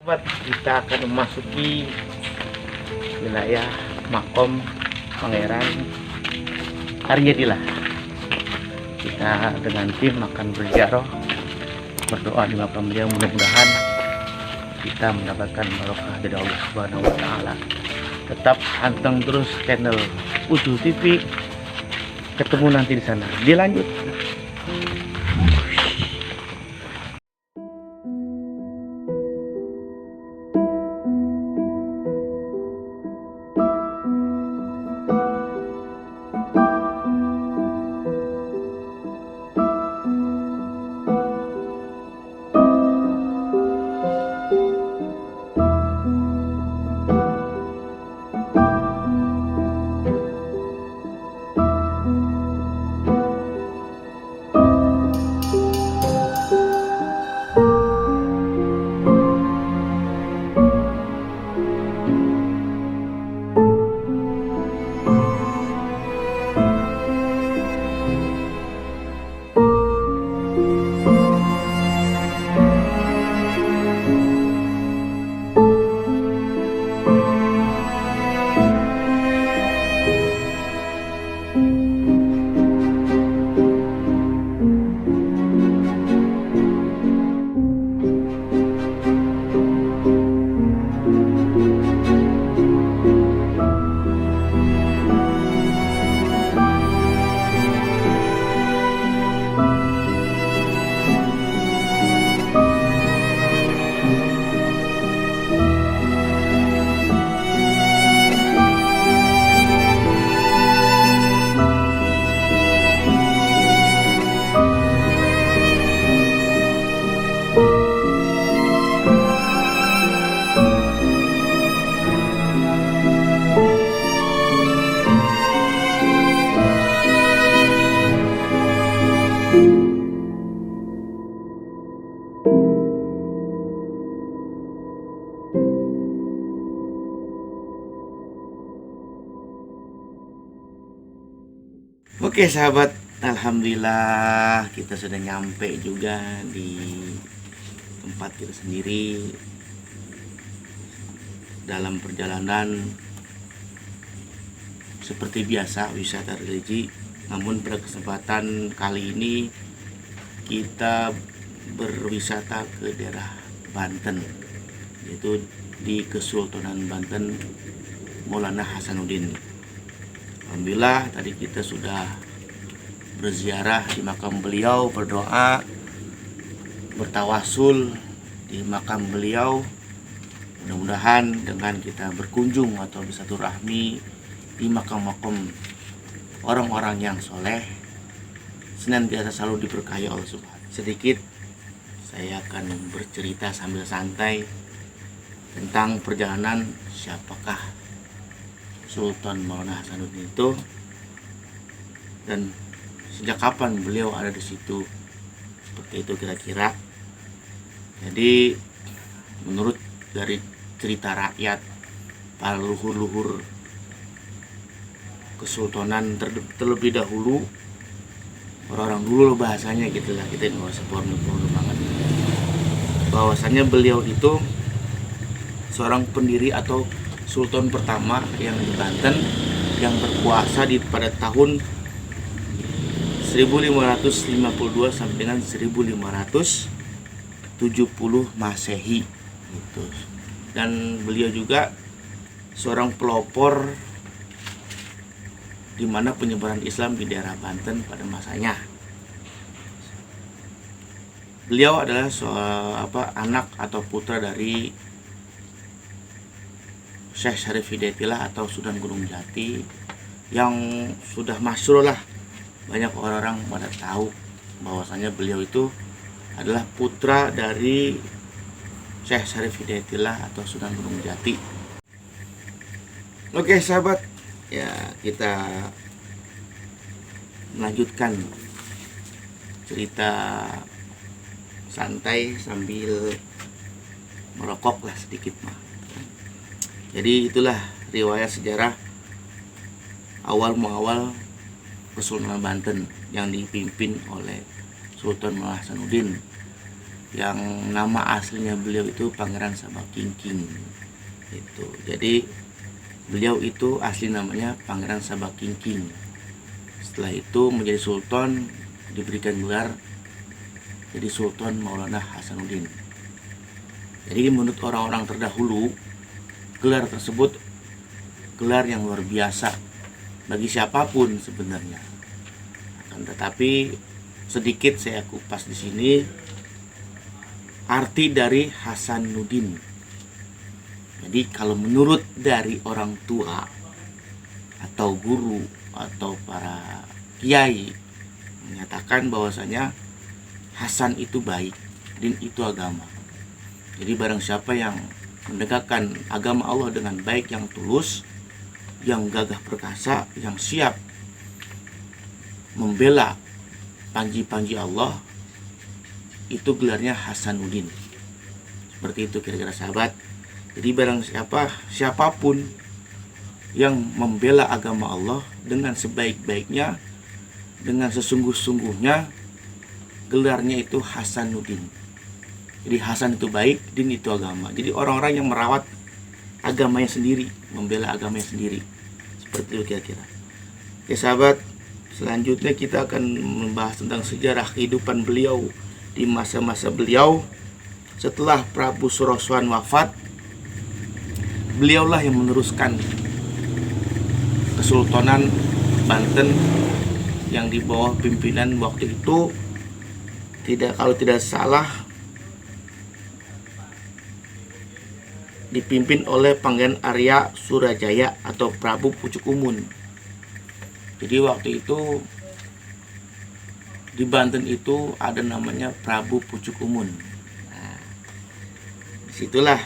Kita akan memasuki wilayah Makom Pangeran Aryadillah. Kita dengan tim akan berziarah, berdoa di makam beliau. Mudah-mudahan kita mendapatkan barokah dari Allah Subhanahu wa Ta'ala. Tetap panteng terus channel Ucuy TV. Ketemu nanti di sana. Dilanjut. Oke sahabat, alhamdulillah kita sudah nyampe juga di tempat kita sendiri. Dalam perjalanan seperti biasa wisata religi, namun pada kesempatan kali ini kita berwisata ke daerah Banten, yaitu di Kesultanan Banten Maulana Hasanuddin. Alhamdulillah tadi kita sudah berziarah di makam beliau, berdoa, bertawasul di makam beliau. Mudah-mudahan dengan kita berkunjung atau bersilaturahmi di makam-makam orang-orang yang soleh, senantiasa selalu diberkahi Allah Subhanahu. Sedikit saya akan bercerita sambil santai tentang perjalanan siapakah Sultan Maulana Hasanuddin itu dan sejak kapan beliau ada di situ, seperti itu kira-kira. Jadi menurut dari cerita rakyat, para luhur-luhur kesultanan terlebih dahulu, orang-orang dulu bahasanya gitulah, kita nggak usah porno-porno banget, bahwasannya beliau itu seorang pendiri atau sultan pertama yang di Banten yang berkuasa pada tahun 1552 sampai dengan 1570 Masehi gitu. Dan beliau juga seorang pelopor di mana penyebaran Islam di daerah Banten pada masanya. Beliau adalah anak atau putra dari Syekh Syarif Hidayatullah atau Sunan Gunung Jati, yang sudah masyhur lah, banyak orang-orang pada tahu bahwasanya beliau itu adalah putra dari Syekh Syarif Hidayatullah atau Sunan Gunung Jati. Oke sahabat, ya kita melanjutkan cerita santai sambil merokok lah sedikit mah. Jadi itulah riwayat sejarah awal Kesultanan Banten yang dipimpin oleh Sultan Maulana Hasanuddin. yang nama aslinya beliau itu Pangeran Sabakingking. Itu. Jadi beliau itu asli namanya Pangeran Sabakingking. Setelah itu menjadi sultan, diberikan gelar jadi Sultan Maulana Hasanuddin. Jadi menurut orang-orang terdahulu, gelar tersebut gelar yang luar biasa bagi siapapun sebenarnya. Akan tetapi sedikit saya kupas di sini arti dari Hasanuddin. Jadi kalau menurut dari orang tua atau guru atau para kiai menyatakan bahwasanya Hasan itu baik, din itu agama. Jadi barang siapa yang menegakkan agama Allah dengan baik, yang tulus, yang gagah perkasa, yang siap membela panji-panji Allah, itu gelarnya Hasanuddin. Seperti itu kira-kira sahabat. Jadi barang siapapun yang membela agama Allah dengan sebaik-baiknya, dengan sesungguh-sungguhnya, gelarnya itu Hasanuddin. Jadi Hasan itu baik, din itu agama. Jadi orang-orang yang merawat agamanya sendiri, membela agamanya sendiri. Seperti itu kira-kira. Oke sahabat, selanjutnya kita akan membahas tentang sejarah kehidupan beliau di masa-masa beliau. Setelah Prabu Suraswan wafat, beliaulah yang meneruskan Kesultanan Banten yang di bawah pimpinan waktu itu, kalau tidak salah, dipimpin oleh Pangeran Arya Surajaya atau Prabu Pucuk Umun. Jadi waktu itu di Banten itu ada namanya Prabu Pucuk Umun. Nah, disitulah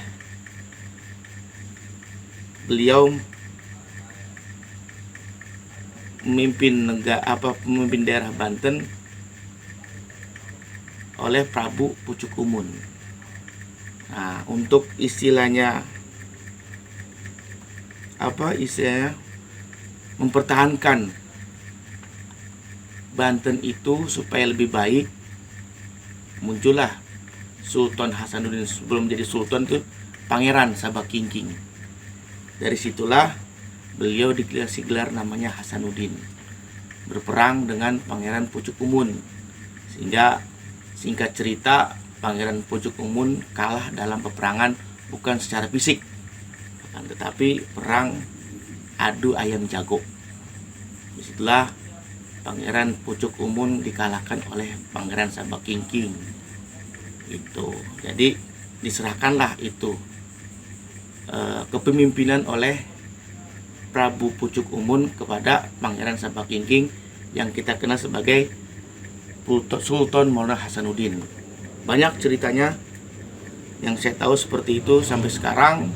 beliau memimpin daerah Banten oleh Prabu Pucuk Umun. Nah, untuk istilahnya mempertahankan Banten itu supaya lebih baik, muncullah Sultan Hasanuddin. Sebelum jadi sultan itu Pangeran Sabakingking. Dari situlah beliau dikasih gelar namanya Hasanuddin, berperang dengan Pangeran Pucuk Umun, sehingga singkat cerita Pangeran Pucuk Umun kalah dalam peperangan, bukan secara fisik, tetapi perang adu ayam jago. Disitulah Pangeran Pucuk Umun dikalahkan oleh Pangeran Sabakingking. Itu. Jadi diserahkanlah itu kepemimpinan oleh Prabu Pucuk Umun kepada Pangeran Sabakingking yang kita kenal sebagai Sultan Maulana Hasanuddin. Banyak ceritanya yang saya tahu seperti itu sampai sekarang,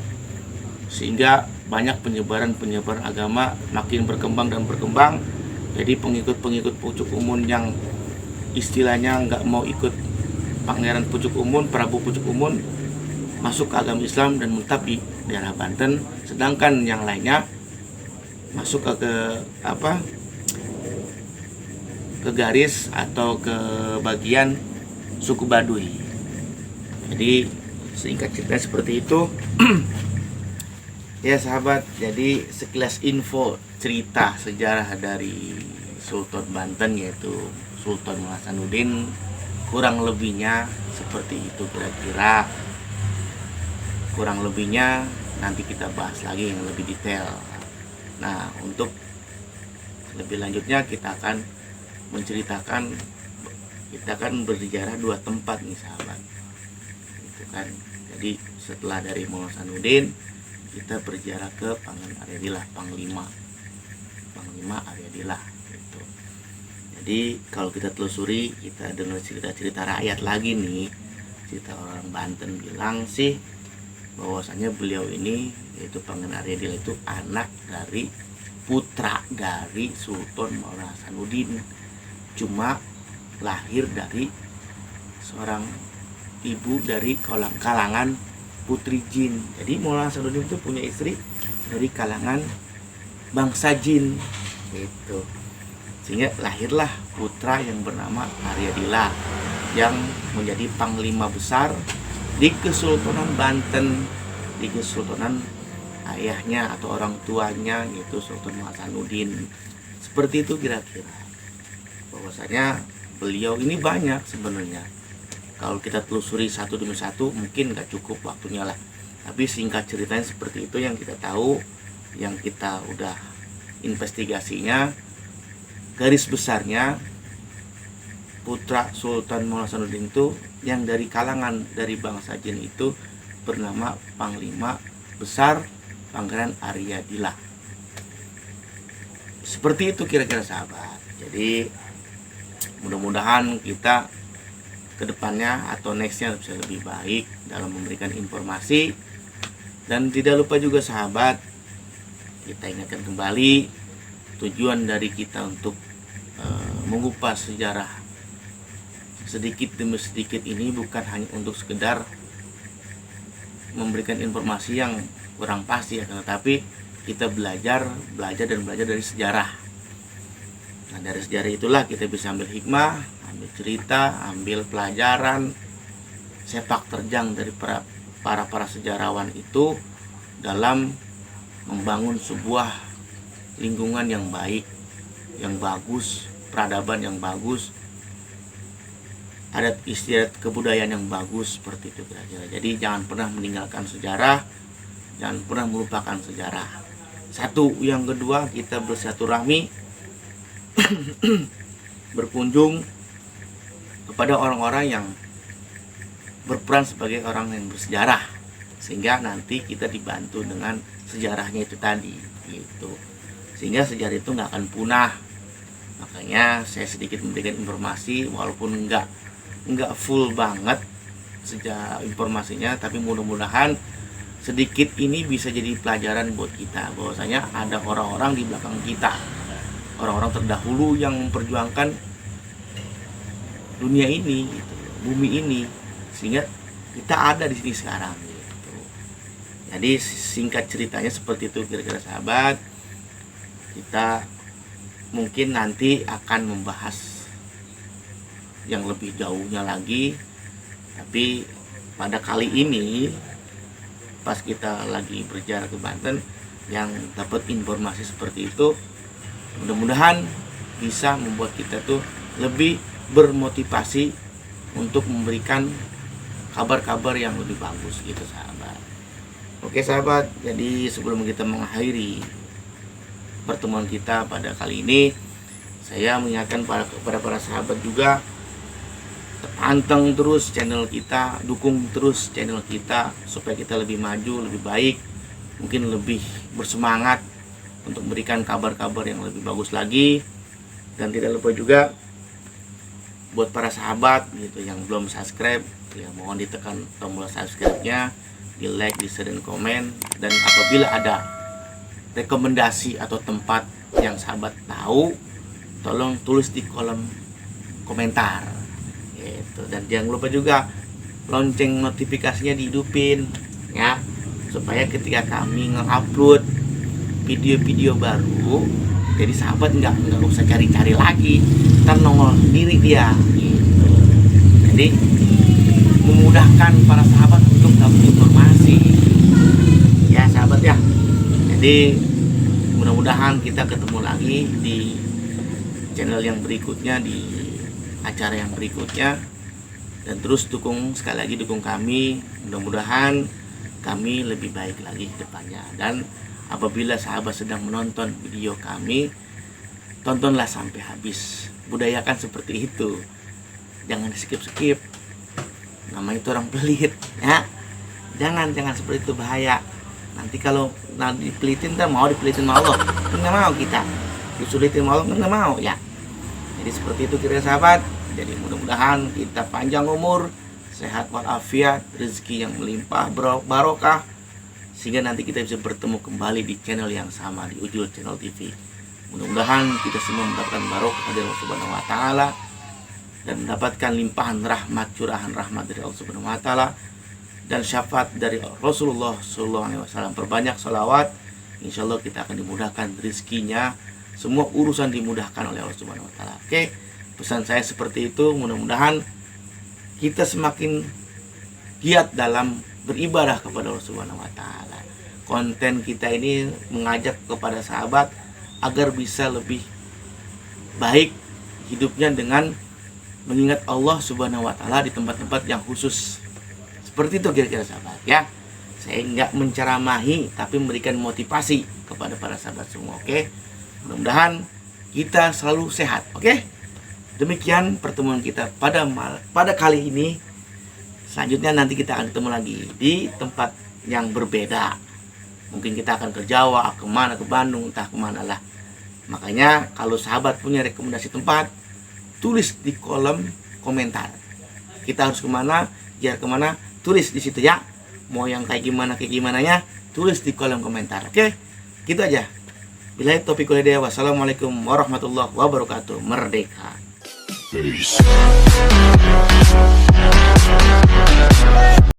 sehingga banyak penyebaran agama makin berkembang dan berkembang. Jadi pengikut Pucuk Umun yang istilahnya nggak mau ikut Pangeran Pucuk Umun, Prabu Pucuk Umun, masuk ke agama Islam dan menetap di daerah Banten, sedangkan yang lainnya masuk ke garis atau ke bagian suku Baduy. Jadi singkat cerita seperti itu. Ya sahabat, jadi sekilas info cerita sejarah dari Sultan Banten yaitu Sultan Hasanuddin, kurang lebihnya seperti itu kira-kira. Kurang lebihnya nanti kita bahas lagi yang lebih detail. Nah, untuk lebih lanjutnya kita akan berziarah dua tempat nih sahabat. Itu kan. Jadi setelah dari Maulana Hasanuddin, kita berziarah ke Pangeran Aryadillah, Panglima Aryadillah gitu. Jadi kalau kita telusuri, kita dengar cerita-cerita rakyat lagi nih, cerita orang Banten bilang sih bahwasanya beliau ini yaitu Pangeran Aryadillah itu anak dari putra dari Sultan Maulana Hasanuddin, cuma lahir dari seorang ibu dari kalangan putri jin. Jadi Maulana Hasanuddin itu punya istri dari kalangan bangsa jin gitu, sehingga lahirlah putra yang bernama Aryadillah. yang menjadi panglima besar di Kesultanan Banten, di Kesultanan ayahnya atau orang tuanya, yaitu Sultan Hasanuddin. Seperti itu kira-kira. Bahwasanya beliau ini banyak sebenarnya. Kalau kita telusuri satu demi satu mungkin nggak cukup waktunya lah. Tapi singkat ceritanya seperti itu yang kita tahu, yang kita udah investigasinya. Garis besarnya putra Sultan Hasanuddin itu yang dari kalangan dari bangsa Jin itu bernama Panglima Besar Pangeran Aryadila. Seperti itu kira-kira sahabat. Jadi mudah-mudahan kita kedepannya atau nextnya bisa lebih baik dalam memberikan informasi. Dan tidak lupa juga sahabat, kita ingatkan kembali tujuan dari kita untuk mengupas sejarah sedikit demi sedikit ini bukan hanya untuk sekedar memberikan informasi yang kurang pasti ya, tetapi kita belajar dari sejarah. Nah, dari sejarah itulah kita bisa ambil hikmah, ambil cerita, ambil pelajaran, sepak terjang dari para sejarawan itu dalam membangun sebuah lingkungan yang baik, yang bagus, peradaban yang bagus, adat istiadat kebudayaan yang bagus, seperti itu kira-kira. Jadi jangan pernah meninggalkan sejarah, jangan pernah melupakan sejarah. Satu, yang kedua kita bersilaturahmi berkunjung kepada orang-orang yang berperan sebagai orang yang bersejarah, sehingga nanti kita dibantu dengan sejarahnya itu tadi gitu. Sehingga sejarah itu nggak akan punah. Makanya saya sedikit memberikan informasi walaupun nggak full banget sejak informasinya, tapi mudah-mudahan sedikit ini bisa jadi pelajaran buat kita bahwasanya ada orang-orang di belakang kita, orang-orang terdahulu yang memperjuangkan dunia ini gitu, bumi ini, sehingga kita ada di sini sekarang gitu. Jadi singkat ceritanya seperti itu kira-kira sahabat. Kita mungkin nanti akan membahas yang lebih jauhnya lagi, tapi pada kali ini pas kita lagi berjalan ke Banten yang dapat informasi seperti itu, mudah-mudahan bisa membuat kita tuh lebih bermotivasi untuk memberikan kabar-kabar yang lebih bagus gitu sahabat. Oke sahabat, jadi sebelum kita mengakhiri pertemuan kita pada kali ini, saya mengingatkan kepada para sahabat juga, panteng terus channel kita, dukung terus channel kita supaya kita lebih maju, lebih baik, mungkin lebih bersemangat untuk memberikan kabar-kabar yang lebih bagus lagi. Dan tidak lupa juga buat para sahabat gitu yang belum subscribe, ya mohon ditekan tombol subscribe-nya, di like, di share, dan komen. Dan apabila ada rekomendasi atau tempat yang sahabat tahu, tolong tulis di kolom komentar gitu. Dan jangan lupa juga lonceng notifikasinya dihidupin ya, supaya ketika kami nge-upload video-video baru, jadi sahabat nggak usah cari-cari lagi, ntar nongol sendiri dia gitu. Jadi memudahkan para sahabat untuk dapat informasi ya sahabat ya. Jadi mudah-mudahan kita ketemu lagi di channel yang berikutnya, di acara yang berikutnya. Dan terus sekali lagi dukung kami. Mudah-mudahan kami lebih baik lagi ke depannya. Dan apabila sahabat sedang menonton video kami, tontonlah sampai habis. Budayakan seperti itu. Jangan skip-skip. Namanya itu orang pelit ya. Jangan seperti itu, bahaya. Nanti kalau dipelitin kan mau dipelitin sama Allah, nggak mau kita. Disulitin sama Allah nggak mau ya. Jadi seperti itu kira sahabat. Jadi mudah-mudahan kita panjang umur, sehat walafiat, rezeki yang melimpah, barokah, sehingga nanti kita bisa bertemu kembali di channel yang sama, di Ujul Channel TV. Mudah-mudahan kita semua mendapatkan barokah dari Allah Subhanahu wa taala dan mendapatkan limpahan rahmat, curahan rahmat dari Allah Subhanahu wa taala dan syafaat dari Rasulullah SAW. Perbanyak salawat, insya Allah kita akan dimudahkan rezekinya, semua urusan dimudahkan oleh Allah Subhanahu wa taala. Oke, pesan saya seperti itu. Mudah-mudahan kita semakin giat dalam beribadah kepada Allah Subhanahu wa taala. Konten kita ini mengajak kepada sahabat agar bisa lebih baik hidupnya dengan mengingat Allah Subhanahu wa taala di tempat-tempat yang khusus. Seperti itu kira-kira sahabat ya. Saya nggak menceramahi tapi memberikan motivasi kepada para sahabat semua. Oke. Mudah-mudahan kita selalu sehat. Oke. Demikian pertemuan kita pada kali ini. Selanjutnya nanti kita akan ketemu lagi di tempat yang berbeda. Mungkin kita akan ke Jawa, kemana, ke Bandung, entah kemana lah. Makanya kalau sahabat punya rekomendasi tempat, tulis di kolom komentar. Kita harus kemana, biar kemana, tulis di situ ya. Mau yang kayak gimananya, tulis di kolom komentar. Oke, gitu aja. Bila topik kuliah, wassalamualaikum warahmatullahi wabarakatuh. Merdeka. Peace.